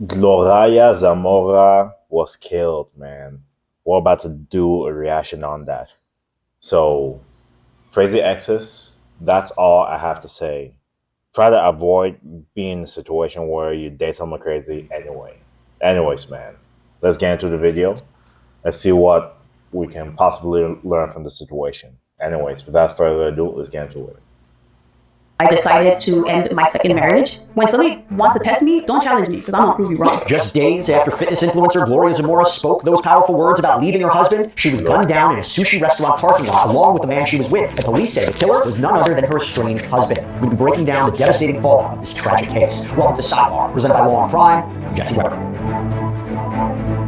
Gloria Zamora was killed, man. We're about to do a reaction on that. So, crazy exes, that's all I have to say. Try to avoid being in a situation where you date someone crazy anyway. Anyways, man, let's get into the video. Let's see what we can possibly learn from the situation. Anyways, without further ado, let's get into it. I decided to end my second marriage. When somebody wants to test me, don't challenge me because I'm gonna prove you wrong. Just days after fitness influencer Gloria Zamora spoke those powerful words about leaving her husband, she was gunned down in a sushi restaurant parking lot along with the man she was with. And police say the killer was none other than her estranged husband. We'll be breaking down the devastating fallout of this tragic case. Welcome to Sidebar, presented by Law and Crime. I'm Jesse Weber.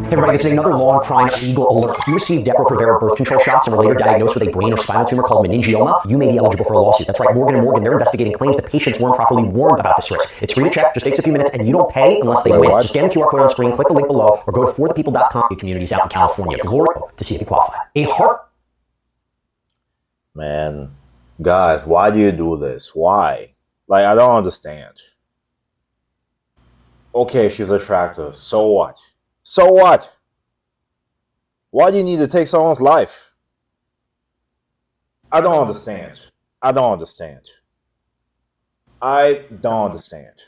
Hey everybody, this is another Law and Crime legal alert. If you received Depo-Provera birth control shots and were later diagnosed with a brain or spinal tumor called meningioma, you may be eligible for a lawsuit. That's right, Morgan & Morgan, they're investigating claims that patients weren't properly warned about this risk. It's free to check, just takes a few minutes, and you don't pay unless they win. So scan the QR code on screen, click the link below, or go to forthepeople.com. Communities out in California. Gloria, to see if you qualify. Man, guys, why do you do this? Why? Like, I don't understand. Okay, she's attractive. So what? So what? Why do you need to take someone's life? I don't understand. I don't understand. I don't understand.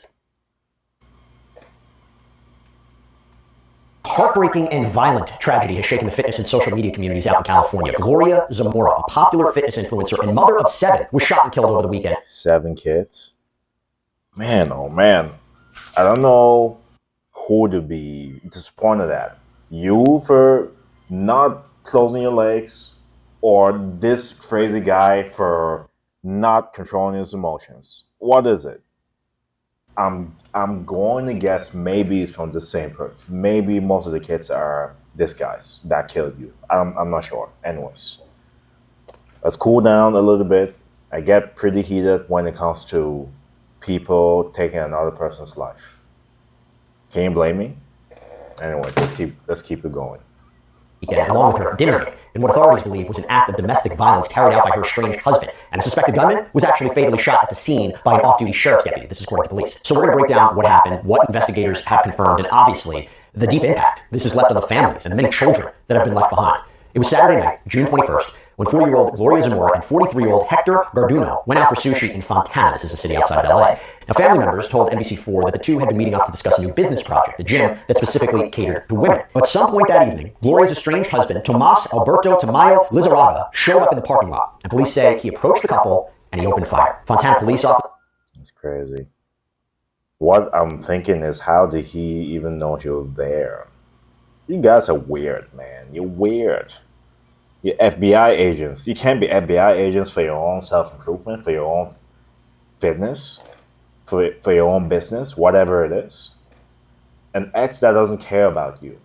Heartbreaking and violent tragedy has shaken the fitness and social media communities out in California. Gloria Zamora, a popular fitness influencer and mother of 7, was shot and killed over the weekend. 7 kids? Man, oh man. I don't know who to be disappointed at. You for not closing your legs, or this crazy guy for not controlling his emotions. What is it? I'm going to guess maybe it's from the same person. Maybe most of the kids are this guy's that killed you. I'm not sure. Anyways, let's cool down a little bit. I get pretty heated when it comes to people taking another person's life. Can you blame me? Anyways, let's keep it going. Along with her dinner date, in what authorities believe was an act of domestic violence carried out by her estranged husband. And the suspected gunman was actually fatally shot at the scene by an off-duty sheriff's deputy. This is according to police. So we're going to break down what happened, what investigators have confirmed, and obviously the deep impact this has left on the families and the many children that have been left behind. It was Saturday night, June 21st, when 40-year-old Gloria Zamora and 43-year-old Hector Garduno went out for sushi in Fontana. This is a city outside of LA. Now, family members told NBC4 that the two had been meeting up to discuss a new business project, a gym that specifically catered to women. But at some point that evening, Gloria's estranged husband, Tomas Alberto Tamayo Lizarraga, showed up in the parking lot. And police say he approached the couple and he opened fire. Fontana police officer... It's crazy. What I'm thinking is, how did he even know she was there? You guys are weird, man. You're weird. You're FBI agents. You can't be FBI agents for your own self-improvement, for your own fitness, for your own business, whatever it is. An ex that doesn't care about you.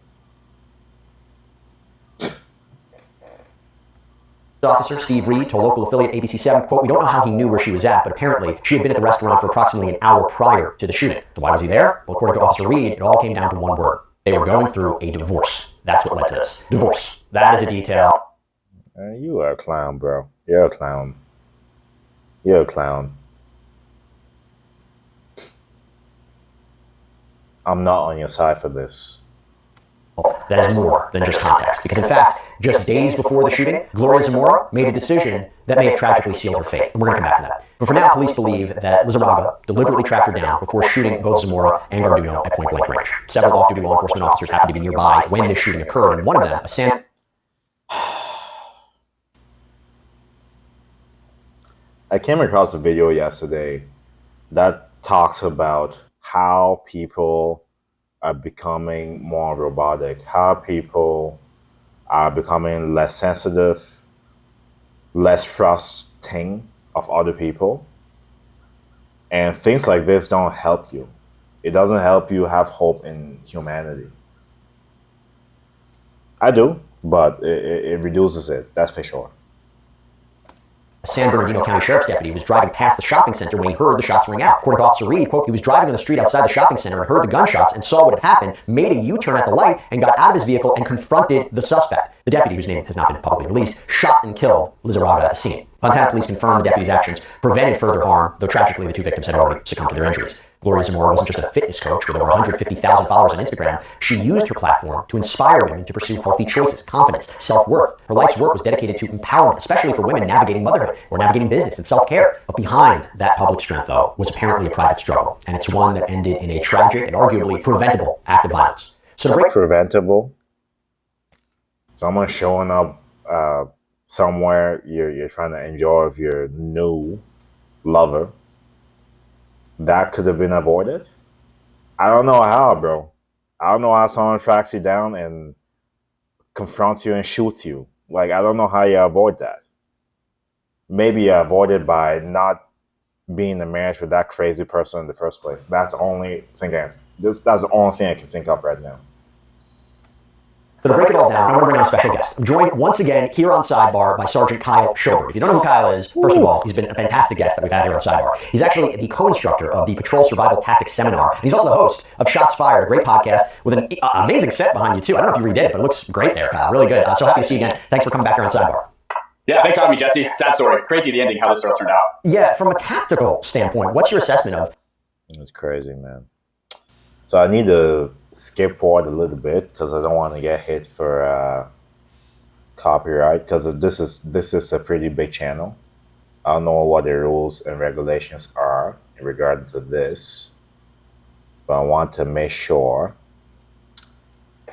Officer Steve Reed told local affiliate ABC7, quote, "We don't know how he knew where she was at, but apparently she had been at the restaurant for approximately an hour prior to the shooting." So why was he there? Well, according to Officer Reed, it all came down to one word. They were going through a divorce. That's what led to this. Divorce. That is a detail. You are a clown, bro. You're a clown. You're a clown. I'm not on your side for this. That is more than just context, because in fact, just days before the shooting, Gloria Zamora made a decision that may have tragically sealed her fate. And we're going to come back to that. But for now, police believe that Lizarraga deliberately tracked her down before shooting both Zamora and Garduno at point-blank range. Several off-duty law enforcement officers happened to be nearby when this shooting occurred, and one of them, a San... I came across a video yesterday that talks about how people are becoming more robotic, how people are becoming less sensitive, less trusting of other people. And things like this don't help you. It doesn't help you have hope in humanity. I do, but it reduces it, that's for sure. A San Bernardino County Sheriff's deputy was driving past the shopping center when he heard the shots ring out. According to Officer Reed, quote, "He was driving on the street outside the shopping center and heard the gunshots and saw what had happened, made a U-turn at the light, and got out of his vehicle and confronted the suspect." The deputy, whose name has not been publicly released, shot and killed Lizarraga at the scene. Fontana police confirmed the deputy's actions prevented further harm, though tragically the two victims had already succumbed to their injuries. Gloria Zamora wasn't just a fitness coach with over 150,000 followers on Instagram. She used her platform to inspire women to pursue healthy choices, confidence, self-worth. Her life's work was dedicated to empowerment, especially for women navigating motherhood or navigating business and self-care. But behind that public strength, though, was apparently a private struggle, and it's one that ended in a tragic and arguably preventable act of violence. So to break Preventable. Someone showing up somewhere you're trying to enjoy with your new lover. That could have been avoided. I don't know how, bro. I don't know how someone tracks you down and confronts you and shoots you. Like, I don't know how you avoid that. Maybe you avoid it by not being in a marriage with that crazy person in the first place. That's the only thing that's the only thing I can think of right now. So to break it all down, I want to bring on a special guest. I'm joined once again here on Sidebar by Sergeant Kyle Schober. If you don't know who Kyle is, first of all, he's been a fantastic guest that we've had here on Sidebar. He's actually the co-instructor of the Patrol Survival Tactics Seminar, and he's also the host of Shots Fired, a great podcast with an amazing set behind you, too. I don't know if you redid it, but it looks great there, Kyle. Really good. So happy to see you again. Thanks for coming back here on Sidebar. Yeah, thanks for having me, Jesse. Sad story. Crazy the ending, how this all turned out. Yeah, from a tactical standpoint, what's your assessment of? It's crazy, man. So I need to skip forward a little bit because I don't want to get hit for copyright, because this is a pretty big channel. I don't know what the rules and regulations are in regard to this, but I want to make sure.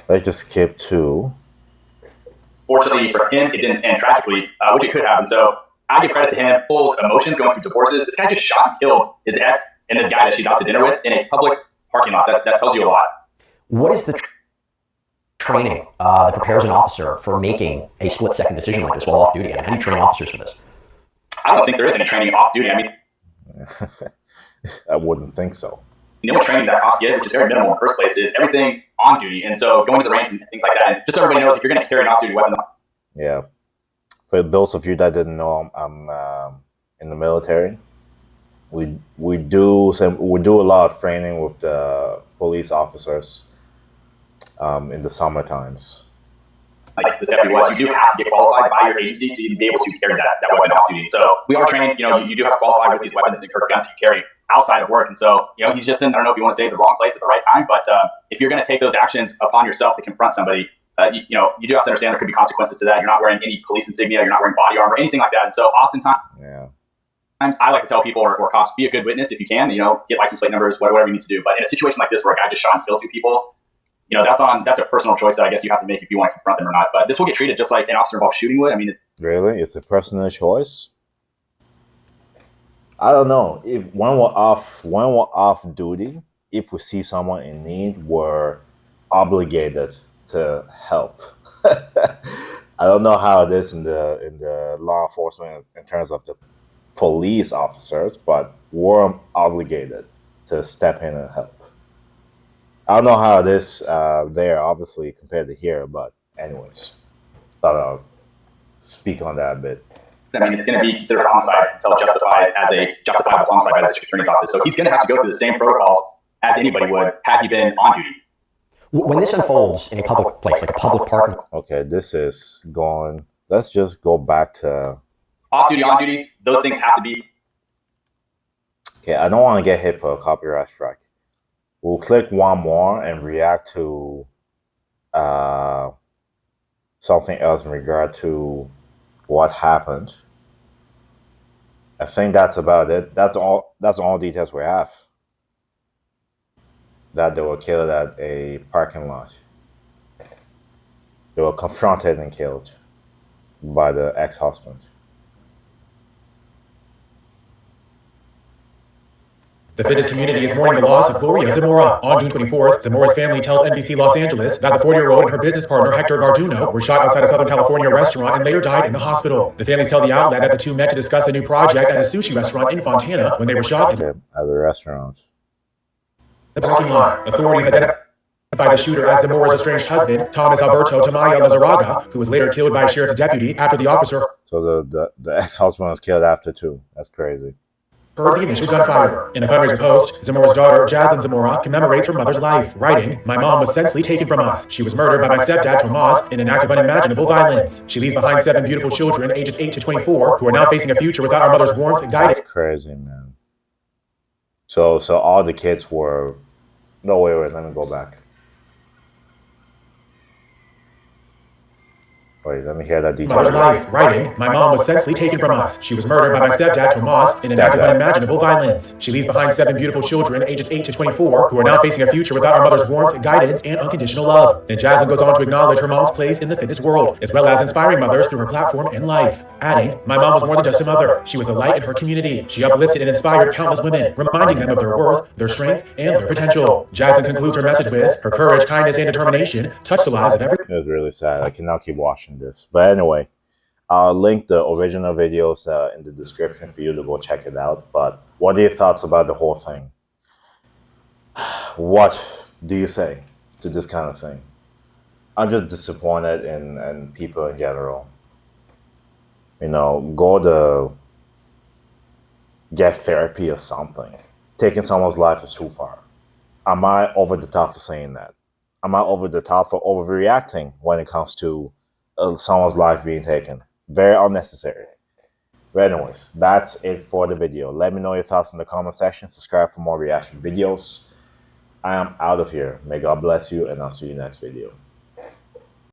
Let's just skip to. Fortunately for him, it didn't end tragically, which it could have. And so I give credit to him, full of emotions, going through divorces. This guy just shot and killed his ex and this guy that she's out to dinner with in a public parking lot. That tells you a lot. What is the training that prepares an officer for making a split-second decision like this while off duty? I mean, how do you train officers for this? I don't think there is any training off duty. I mean, I wouldn't think so. the only training that cops get, which is very minimal in the first place, is everything on duty. And so going to the range and things like that. And just so everybody knows, if you're going to carry an off-duty weapon. Yeah. For those of you that didn't know, I'm in the military. We do a lot of training with the police officers in the summer times. Like this deputy was, you do have to get qualified by your agency to even be able to carry that weapon off duty. So we are trained, you do have to qualify with these weapons and guns you carry outside of work. And so, he's just in, I don't know if you want to say the wrong place at the right time, but if you're going to take those actions upon yourself to confront somebody, you do have to understand there could be consequences to that. You're not wearing any police insignia, you're not wearing body armor, anything like that. And so oftentimes, I like to tell people or cops, be a good witness if you can, get license plate numbers, whatever you need to do. But in a situation like this where a guy just shot and killed two people, that's a personal choice that I guess you have to make if you want to confront them or not. But this will get treated just like an officer involved shooting would. I mean, really, it's a personal choice. I don't know if when we're off duty, if we see someone in need, we're obligated to help. I don't know how it is in the law enforcement in terms of the police officers, but we're obligated to step in and help. I don't know how it is there, obviously, compared to here, but anyways, thought I'll speak on that a bit. I mean, it's going to be considered homicide until justified as a justifiable homicide by the district attorney's office. So he's going to have to go through the same protocols as anybody would had he been on duty. When this unfolds in a public place, like a public park. Okay, this is going. Let's just go back to off duty, on duty. Those things have to be. Okay, I don't want to get hit for a copyright strike. We'll click one more and react to something else in regard to what happened. I think that's about it. That's all details we have. That they were killed at a parking lot. They were confronted and killed by the ex-husband. The fitness community is mourning the loss of Gloria Zamora. On June 24th, Zamora's family tells NBC Los Angeles that the 40-year-old and her business partner, Hector Garduno, were shot outside a Southern California restaurant and later died in the hospital. The families tell the outlet that the two met to discuss a new project at a sushi restaurant in Fontana when they were shot at the restaurant. The parking lot. Authorities identified the shooter as Zamora's estranged husband, Thomas Alberto Tamaya Lazaraga, who was later killed by a sheriff's deputy after the officer. So the ex-husband was killed after too. That's crazy. Heard the initial gunfire. In a fundraiser post, Zamora's daughter, Jaslyn Zamora, commemorates her mother's life, writing, "My mom was senselessly taken from us. She was murdered by my stepdad, Tomas, in an act of unimaginable violence. She leaves behind 7 beautiful children, ages 8 to 24, who are now facing a future without our mother's warmth and guidance." That's crazy, man. So all the kids were. No, wait. Let me go back. Wait, let me hear that detail. Mother's life, writing, my mom was senselessly taken from us. She was murdered by my stepdad, Tomas, in an act of unimaginable violence. She leaves behind 7 beautiful children, ages 8 to 24, who are now facing a future without our mother's warmth, guidance, and unconditional love. And Jasmine goes on to acknowledge her mom's place in the fitness world, as well as inspiring mothers through her platform and life. Adding, my mom was more than just a mother. She was a light in her community. She uplifted and inspired countless women, reminding them of their worth, their strength, and their potential. Jasmine concludes her message with, her courage, kindness, and determination touch the lives of every... It was really sad. I cannot keep watching this. But anyway, I'll link the original videos in the description for you to go check it out. But what are your thoughts about the whole thing? What do you say to this kind of thing? I'm just disappointed in people in general. You know, go to get therapy or something. Taking someone's life is too far. Am I over the top for saying that? Am I over the top for overreacting when it comes to someone's life being taken? Very unnecessary. But anyways, that's it for the video. Let me know your thoughts in the comment section. Subscribe for more reaction videos. I am out of here. May God bless you, and I'll see you next video.